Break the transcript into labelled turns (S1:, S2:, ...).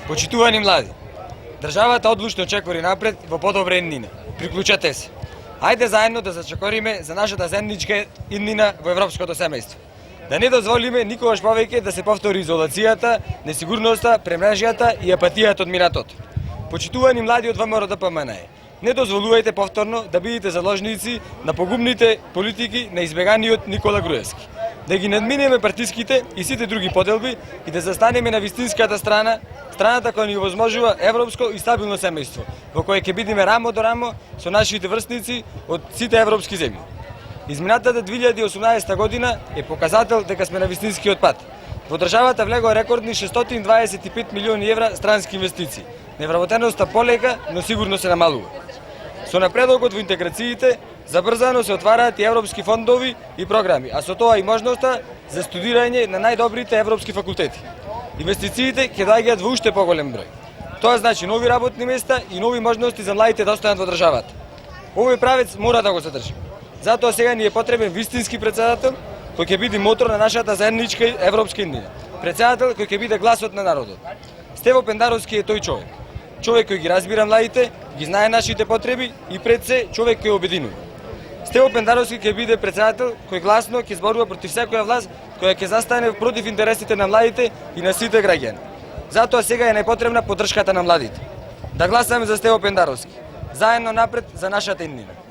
S1: Почитувани млади, државата одлучно чекори напред во подобра иднина. Приклучете се. Ајде заедно да зачекориме за нашата заедничка иднина во европското семејство. Да не дозволиме никогаш повеќе да се повтори изолацијата, несигурноста, премрежјата и апатијата од минатото. Почитувани млади од ВМРО ДПМНЕ, не дозволувајте повторно да бидете заложници на погубните политики на избеганиот Никола Груевски. Да ги надминеме партиските и сите други поделби и да застанеме на вистинската страна, страната која ни овозможува европско и стабилно семејство, во кое ќе бидеме рамо до рамо со нашите врсници од сите европски земји. Изминатата 2018 година е показател дека сме на вистинскиот пат. Во државата влегоа рекордни 625 милиони евра странски инвестиции. Невработеноста полека, но сигурно се намалува. Со напредокот во интеграциите, забрзано се отвараат и европски фондови и програми, а со тоа и можноста за студирање на најдобрите европски факултети. Инвестициите ќе доаѓаат во уште поголем број. Тоа значи нови работни места и нови можности за младите да останат во државата. Овој правец мора да го задржи. Затоа сега ни е потребен вистински претседател кој ќе биде мотор на нашата заедничка европска иднина. Претседател кој ќе биде гласот на народот. Стево Пендаровски е тој човек. Човек кој ги разбира младите, ги знае нашите потреби и пред се човек кој обединува. Стево Пендаровски ќе биде претседател кој гласно ќе зборува против секоја власт која ќе застане против интересите на младите и на сите граѓани. Затоа сега е најпотребна поддршката на младите. Да гласаме за Стево Пендаровски. Заедно напред за нашата иднина.